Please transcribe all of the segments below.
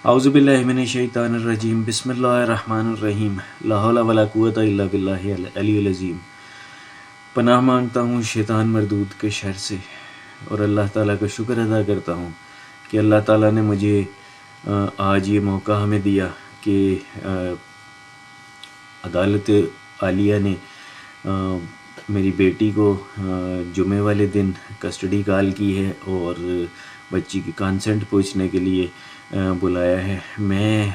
اعوذ باللہ من الشیطان الرجیم بسم اللہ الرحمن الرحیم لا حول ولا قوت الا باللہ العلی العظیم۔ پناہ مانگتا ہوں شیطان مردود کے شر سے، اور اللہ تعالیٰ کا شکر ادا کرتا ہوں کہ اللہ تعالیٰ نے مجھے آج یہ موقع ہمیں دیا کہ عدالت عالیہ نے میری بیٹی کو جمعے والے دن کسٹڈی کال کی ہے اور بچی کی کانسنٹ پوچھنے کے لیے بلایا ہے۔ میں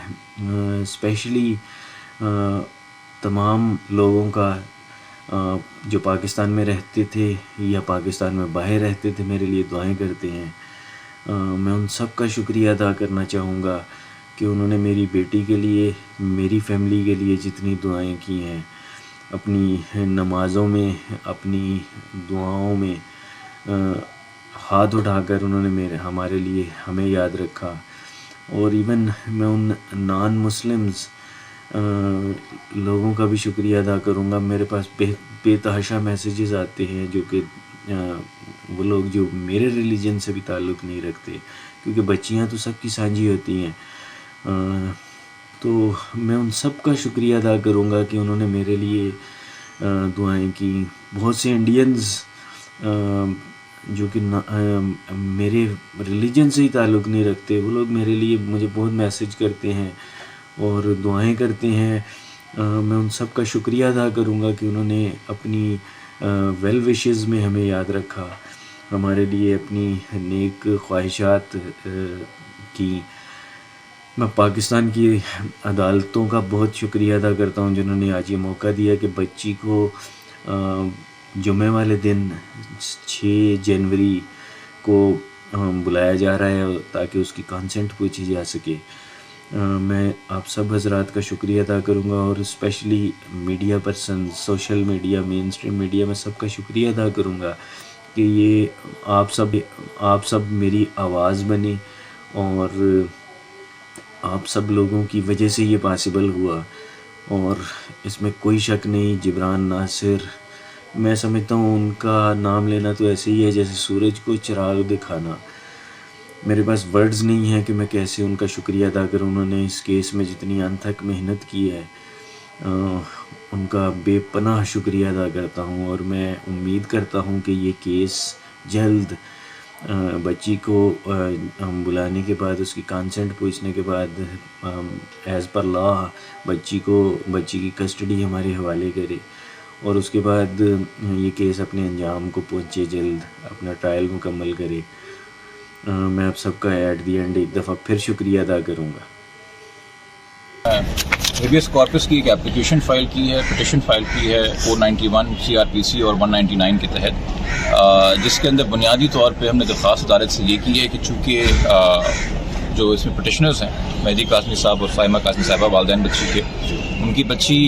اسپیشلی تمام لوگوں کا جو پاکستان میں رہتے تھے یا پاکستان میں باہر رہتے تھے میرے لیے دعائیں کرتے ہیں، میں ان سب کا شکریہ ادا کرنا چاہوں گا کہ انہوں نے میری بیٹی کے لیے، میری فیملی کے لیے جتنی دعائیں کی ہیں، اپنی نمازوں میں، اپنی دعاؤں میں ہاتھ اٹھا کر انہوں نے ہمارے لیے ہمیں یاد رکھا۔ اور ایون میں ان نان مسلمز لوگوں کا بھی شکریہ ادا کروں گا۔ میرے پاس بے تحاشا میسیجز آتے ہیں جو کہ وہ لوگ جو میرے ریلیجن سے بھی تعلق نہیں رکھتے، کیونکہ بچیاں تو سب کی سانجھی ہوتی ہیں، تو میں ان سب کا شکریہ ادا کروں گا کہ انہوں نے میرے لیے دعائیں کی۔ بہت سے انڈینز جو کہ میرے ریلیجن سے ہی تعلق نہیں رکھتے، وہ لوگ میرے لیے مجھے بہت میسیج کرتے ہیں اور دعائیں کرتے ہیں۔ میں ان سب کا شکریہ ادا کروں گا کہ انہوں نے اپنی ویل وشز میں ہمیں یاد رکھا، ہمارے لیے اپنی نیک خواہشات کی۔ میں پاکستان کی عدالتوں کا بہت شکریہ ادا کرتا ہوں جنہوں نے آج یہ موقع دیا کہ بچی کو جمعے والے دن 6 جنوری کو بلایا جا رہا ہے تاکہ اس کی کانسنٹ پوچھی جا سکے۔ میں آپ سب حضرات کا شکریہ ادا کروں گا، اور especially media person, social media, mainstream media میں سب کا شکریہ ادا کروں گا کہ یہ آپ سب میری آواز بنے، اور آپ سب لوگوں کی وجہ سے یہ پاسبل ہوا۔ اور اس میں کوئی شک نہیں، جبران ناصر، میں سمجھتا ہوں ان کا نام لینا تو ایسے ہی ہے جیسے سورج کو چراغ دکھانا۔ میرے پاس ورڈز نہیں ہیں کہ میں کیسے ان کا شکریہ ادا کروں۔ انہوں نے اس کیس میں جتنی انتھک محنت کی ہے، ان کا بے پناہ شکریہ ادا کرتا ہوں، اور میں امید کرتا ہوں کہ یہ کیس جلد بچی کو بلانے کے بعد، اس کی کانسنٹ پوچھنے کے بعد، ایز پر لا بچی کی کسٹڈی ہمارے حوالے کرے، اور اس کے بعد یہ کیس اپنے انجام کو پہنچے، جلد اپنا ٹرائل مکمل کرے۔ میں آپ سب کا ایٹ دی اینڈ ایک دفعہ پھر شکریہ ادا کروں گا۔ ہیبیس کارپس کی ایک اپلیکیشن فائل کی ہے، پٹیشن فائل کی ہے 491 CRPC اور 199 کے تحت، جس کے اندر بنیادی طور پہ ہم نے درخواست عدالت سے یہ کی ہے کہ چونکہ جو اس میں پٹیشنرز ہیں، مہدی قاسمی صاحب اور فائمہ قاسمی صاحبہ، والدین بچی کے، ان کی بچی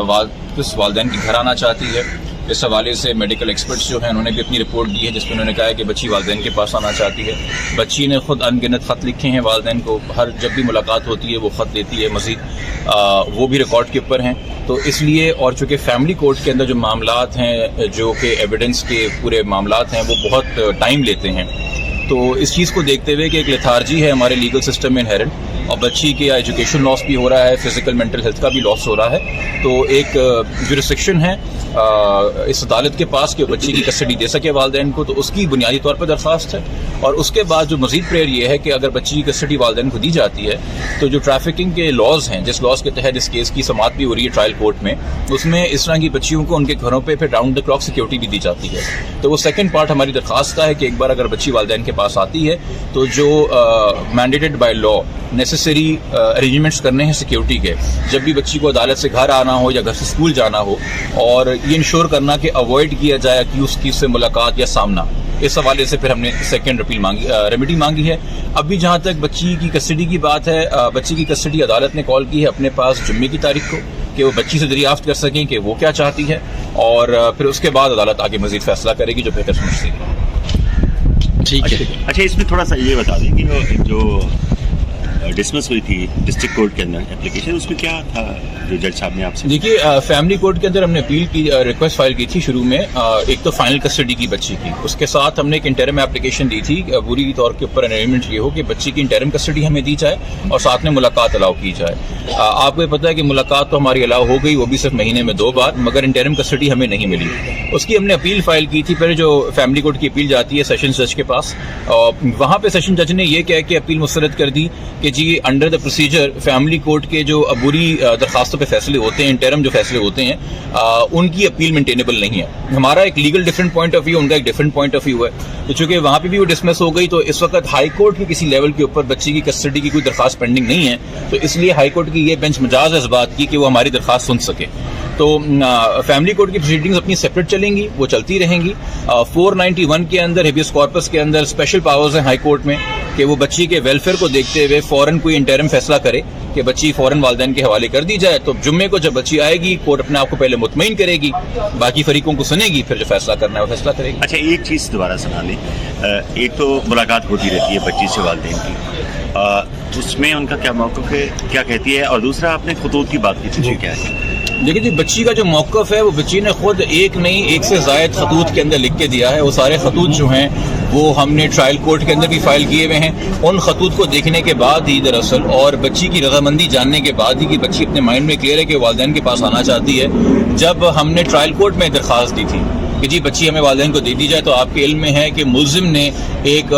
واپس والدین کے گھر آنا چاہتی ہے۔ اس حوالے سے میڈیکل ایکسپرٹس جو ہیں انہوں نے بھی اپنی رپورٹ دی ہے، جس میں انہوں نے کہا ہے کہ بچی والدین کے پاس آنا چاہتی ہے۔ بچی نے خود ان گنت خط لکھے ہیں والدین کو، جب بھی ملاقات ہوتی ہے وہ خط دیتی ہے مزید، وہ بھی ریکارڈ کے اوپر ہیں۔ تو اس لیے، اور چونکہ فیملی کورٹ کے اندر جو معاملات ہیں، جو کہ ایویڈنس کے پورے معاملات ہیں، وہ بہت ٹائم لیتے ہیں، تو اس چیز کو دیکھتے ہوئے کہ ایک لیتھارجی ہے ہمارے لیگل سسٹم میں انہیرنٹ، اور بچی کے ایجوکیشن لاس بھی ہو رہا ہے، فزیکل مینٹل ہیلتھ کا بھی لاس ہو رہا ہے، تو ایک جورسڈکشن ہے اس عدالت کے پاس کہ بچی کی کسٹڈی دے سکے والدین کو، تو اس کی بنیادی طور پر درخواست ہے۔ اور اس کے بعد جو مزید پریئر یہ ہے کہ اگر بچی کی کسٹڈی والدین کو دی جاتی ہے تو جو ٹریفکنگ کے لاز ہیں، جس لاز کے تحت اس کیس کی سماعت بھی ہو رہی ہے ٹرائل کورٹ میں، اس میں اس طرح کی بچیوں کو ان کے گھروں پہ پھر راؤنڈ دا کلاک سیکورٹی بھی دی جاتی ہے۔ تو وہ سیکنڈ پارٹ ہماری درخواست کا ہے کہ ایک بار اگر بچی والدین کے پاس آتی ہے تو جو mandated by law necessary arrangements کرنے ہیں سیکیورٹی کے، جب بھی بچی کو عدالت سے گھر آنا ہو یا گھر سے اسکول جانا ہو، اور یہ انشور کرنا کہ اوائڈ کیا جائے کہ اس کی سے ملاقات یا سامنا۔ اس حوالے سے پھر ہم نے سیکنڈ ریمیڈی مانگی ہے۔ ابھی جہاں تک بچی کی کسٹڈی کی بات ہے، بچی کی کسٹڈی عدالت نے کال کی ہے اپنے پاس جمعے کی تاریخ کو، کہ وہ بچی سے دریافت کر سکیں کہ وہ کیا چاہتی ہے، اور پھر اس کے بعد عدالت آگے مزید فیصلہ کرے گی جو بہتر سمجھتی ہے۔ ٹھیک ہے۔ اچھا، اس میں تھوڑا سا یہ بتا دیں کہ جو ڈسمس ہوئی تھی ڈسٹرکٹ کورٹ کے اندر اپلیکیشن، اس میں کیا تھا جو جج صاحب نے آپ سے؟ دیکھیے فیملی کورٹ کے اندر ہم نے اپیل کی، ریکویسٹ فائل کی تھی شروع میں، ایک تو فائنل کسٹڈی کی بچی کی، اس کے ساتھ ہم نے ایک انٹرم اپلیکیشن دی تھی پوری طور کے اوپر ارینجمنٹ یہ ہو کہ بچی کی انٹرم کسٹڈی ہمیں دی جائے اور ساتھ میں ملاقات الاؤ کی جائے۔ آپ کو یہ پتہ ہے کہ ملاقات تو ہماری الاؤ ہو گئی، وہ بھی صرف مہینے میں 2 بار، مگر انٹرم کسٹڈی ہمیں نہیں ملی۔ اس کی ہم نے اپیل فائل کی تھی، پھر جو فیملی کورٹ کی اپیل جاتی ہے سیشن جج کے پاس، وہاں پہ سیشن جج نے یہ کہہ کے اپیل مسترد کر دی کہ جی under the procedure family court کے جو عبوری درخواستوں پہ فیصلے ہوتے ہیں، انٹرم جو فیصلے ہوتے ہیں، ان کی اپیل مینٹینیبل نہیں ہے۔ ہمارا ایک legal different point of view, ان کا ایک ڈفرینٹ پوائنٹ آف ویو ہے، تو چونکہ وہاں پہ بھی وہ ڈسمس ہو گئی، تو اس وقت ہائی کورٹ کے کسی لیول کے اوپر بچی کی کسٹڈی کی کوئی درخواست پینڈنگ نہیں ہے، تو اس لیے ہائی کورٹ کی یہ بینچ مجاز ہے اس بات کی کہ وہ ہماری درخواست سن سکے۔ تو فیملی کورٹ کی پروسیڈنگز اپنی سیپریٹ چلیں گی، وہ چلتی رہیں گی۔ 491 کے اندر ہیبیس کارپس کے اندر اسپیشل پاورز ہیں ہائی کورٹ میں کہ وہ بچی کے ویلفیئر کو دیکھتے ہوئے فوراً کوئی انٹرم فیصلہ کرے کہ بچی فوراً والدین کے حوالے کر دی جائے۔ تو جمعے کو جب بچی آئے گی، کورٹ اپنے آپ کو پہلے مطمئن کرے گی، باقی فریقوں کو سنے گی، پھر جو فیصلہ کرنا ہے وہ فیصلہ کرے گی۔ اچھا ایک چیز دوبارہ سنا لیں، ایک تو ملاقات ہوتی رہتی ہے بچی سے والدین کی، اس میں ان کا کیا موقف ہے، کیا کہتی ہے، اور دوسرا آپ نے خطوط کی بات کی تھی، وہ کیا ہے؟ دیکھیے جی بچی کا جو موقف ہے وہ بچی نے خود ایک نہیں ایک سے زائد خطوط کے اندر لکھ کے دیا ہے۔ وہ سارے خطوط جو ہیں وہ ہم نے ٹرائل کورٹ کے اندر بھی فائل کیے ہوئے ہیں۔ ان خطوط کو دیکھنے کے بعد ہی دراصل اور بچی کی رضامندی جاننے کے بعد ہی کہ بچی اپنے مائنڈ میں کلیئر ہے کہ والدین کے پاس آنا چاہتی ہے، جب ہم نے ٹرائل کورٹ میں درخواست دی تھی کہ جی بچی ہمیں والدین کو دے دی جائے، تو آپ کے علم میں ہے کہ ملزم نے ایک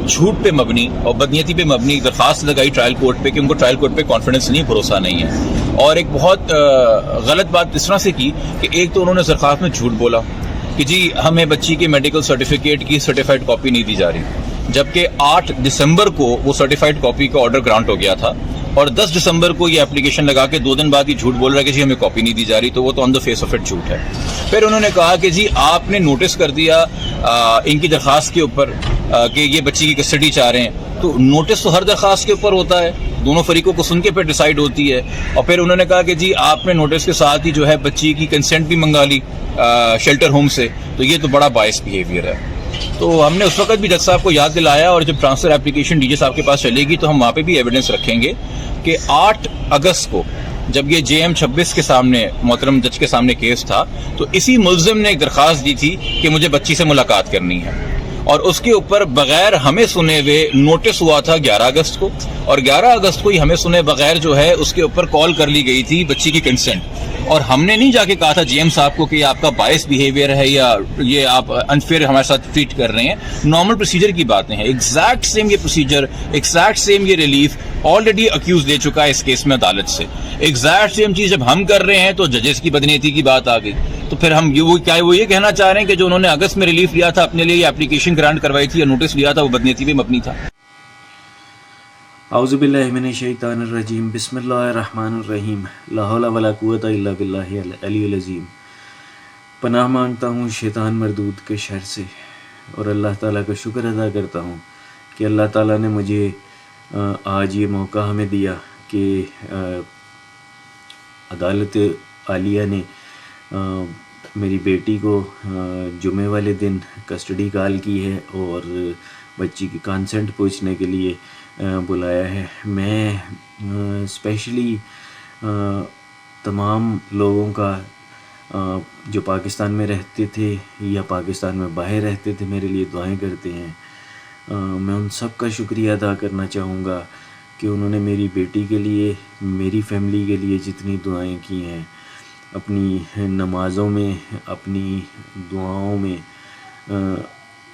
جھوٹ پہ مبنی اور بدنیتی پہ مبنی درخواست لگائی ٹرائل کورٹ پہ کہ ان کو ٹرائل کورٹ پہ کانفیڈنس نہیں، بھروسہ نہیں ہے، اور ایک بہت غلط بات اس طرح سے کی کہ ایک تو انہوں نے درخواست میں جھوٹ بولا کہ جی ہمیں بچی کے میڈیکل سرٹیفکیٹ کی سرٹیفائڈ کاپی نہیں دی جا رہی، جبکہ 8 دسمبر کو وہ سرٹیفائڈ کاپی کا آرڈر گرانٹ ہو گیا تھا، اور 10 دسمبر کو یہ اپلیکیشن لگا کے 2 دن بعد یہ جھوٹ بول رہا ہے کہ جی ہمیں کاپی نہیں دی جا رہی، تو وہ تو آن دا فیس آف اٹ جھوٹ ہے۔ پھر انہوں نے کہا کہ جی آپ نے نوٹس کر دیا ان کی درخواست کے اوپر کہ یہ بچی کی کسٹڈی چاہ رہے ہیں، تو نوٹس تو ہر درخواست کے اوپر ہوتا ہے، دونوں فریقوں کو سن کے پھر ڈیسائیڈ ہوتی ہے۔ اور پھر انہوں نے کہا کہ جی آپ نے نوٹس کے ساتھ ہی جو ہے بچی کی کنسنٹ بھی منگا لی شیلٹر ہوم سے، تو یہ تو بڑا باعث بیہیویئر ہے۔ تو ہم نے اس وقت بھی جج صاحب کو یاد دلایا، اور جب ٹرانسفر اپلیکیشن ڈی جے صاحب کے پاس چلے گی تو ہم وہاں پہ بھی ایویڈنس رکھیں گے کہ 8 اگست کو جب یہ JM 26 کے سامنے محترم جج کے سامنے کیس تھا، تو اسی ملزم نے ایک درخواست دی تھی کہ مجھے بچی سے ملاقات کرنی ہے، اور اس کے اوپر بغیر ہمیں سنے ہوئے نوٹس ہوا تھا 11 اگست کو، اور 11 اگست کو ہی ہمیں سنے بغیر جو ہے اس کے اوپر کال کر لی گئی تھی بچی کی کنسنٹ، اور ہم نے نہیں جا کے کہا تھا GM صاحب کو کہ یہ آپ کا باعث بیہیویئر ہے یا یہ آپ انفیئر ہمارے ساتھ ٹریٹ کر رہے ہیں۔ نارمل پروسیجر کی باتیں ہیں، ایگزیکٹ سیم یہ پروسیجر، ایگزیکٹ سیم یہ ریلیف آلریڈی اکیوز دے چکا ہے اس کیس میں عدالت سے۔ ایگزیکٹ سیم چیز جب ہم کر رہے ہیں تو ججز کی بدنیتی کی بات آ گئی، تو پھر ہم وہ یہ کہنا چاہ رہے ہیں کہ جو انہوں نے اگست میں ریلیف لیا تھا اپنے لیے، یہ اپلیکیشن گرانٹ کروائی تھی یا نوٹس لیا تھا، وہ بدنیتی پہ مبنی تھا۔ اعوذ باللہ من الشیطان الرجیم، بسم اللہ الرحمن الرحیم، لا حول ولا قوت الا باللہ العلی العظیم۔ پناہ مانگتا ہوں شیطان مردود کے شر سے، اور اللہ تعالیٰ کا شکر ادا کرتا ہوں کہ اللہ تعالیٰ نے مجھے آج یہ موقع ہمیں دیا کہ عدالت عالیہ نے میری بیٹی کو جمعے والے دن کسٹڈی کال کی ہے اور بچی کی کانسنٹ پوچھنے کے لیے بلایا ہے۔ میں اسپیشلی تمام لوگوں کا جو پاکستان میں رہتے تھے یا پاکستان میں باہر رہتے تھے میرے لیے دعائیں کرتے ہیں، میں ان سب کا شکریہ ادا کرنا چاہوں گا کہ انہوں نے میری بیٹی کے لیے، میری فیملی کے لیے جتنی دعائیں کی ہیں، اپنی نمازوں میں، اپنی دعاؤں میں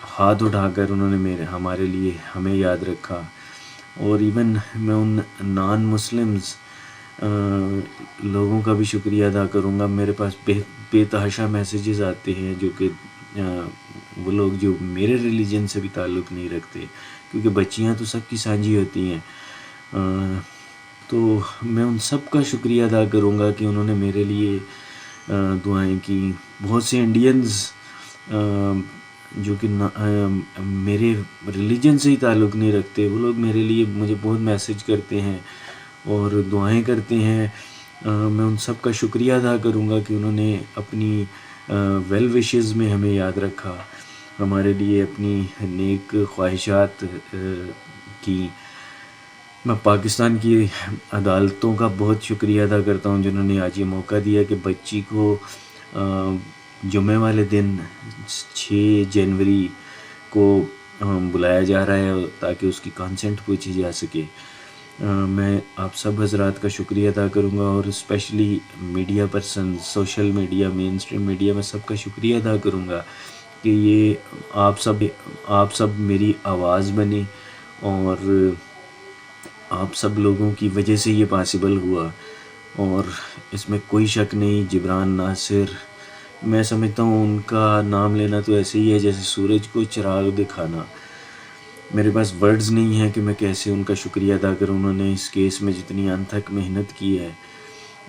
ہاتھ اٹھا کر انہوں نے ہمارے لیے ہمیں یاد رکھا۔ اور ایون میں ان نان مسلمز لوگوں کا بھی شکریہ ادا کروں گا۔ میرے پاس بے تحاشا میسیجز آتے ہیں جو کہ وہ لوگ جو میرے ریلیجن سے بھی تعلق نہیں رکھتے، کیونکہ بچیاں تو سب کی سانجھی ہوتی ہیں، تو میں ان سب کا شکریہ ادا کروں گا کہ انہوں نے میرے لیے دعائیں کی۔ بہت سے انڈینز جو کہ میرے ریلیجن سے ہی تعلق نہیں رکھتے، وہ لوگ میرے لیے مجھے بہت میسیج کرتے ہیں اور دعائیں کرتے ہیں۔ میں ان سب کا شکریہ ادا کروں گا کہ انہوں نے اپنی ویل وشز میں ہمیں یاد رکھا، ہمارے لیے اپنی نیک خواہشات کی۔ میں پاکستان کی عدالتوں کا بہت شکریہ ادا کرتا ہوں جنہوں نے آج یہ موقع دیا کہ بچی کو جمعے والے دن 6 جنوری کو بلایا جا رہا ہے تاکہ اس کی کانسنٹ پوچھی جا سکے. میں آپ سب حضرات کا شکریہ ادا کروں گا اور especially media person, social media, mainstream media میں سب کا شکریہ ادا کروں گا کہ یہ آپ سب میری آواز بنے اور آپ سب لوگوں کی وجہ سے یہ پاسبل ہوا. اور اس میں کوئی شک نہیں، جبران ناصر، میں سمجھتا ہوں ان کا نام لینا تو ایسے ہی ہے جیسے سورج کو چراغ دکھانا. میرے پاس ورڈز نہیں ہیں کہ میں کیسے ان کا شکریہ ادا کروں. انہوں نے اس کیس میں جتنی انتھک محنت کی ہے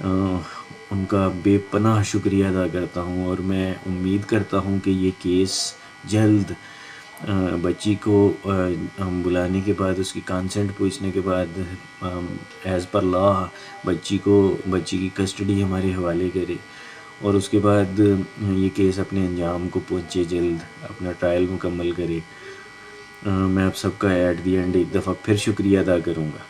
ان کا بے پناہ شکریہ ادا کرتا ہوں. اور میں امید کرتا ہوں کہ یہ کیس جلد بچی کو بلانے کے بعد، اس کی کانسنٹ پوچھنے کے بعد، ایز پر لا بچی کی کسٹڈی ہمارے حوالے کرے اور اس کے بعد یہ کیس اپنے انجام کو پہنچے، جلد اپنا ٹرائل مکمل کرے. میں آپ سب کا ایٹ دی اینڈ ایک دفعہ پھر شکریہ ادا کروں گا.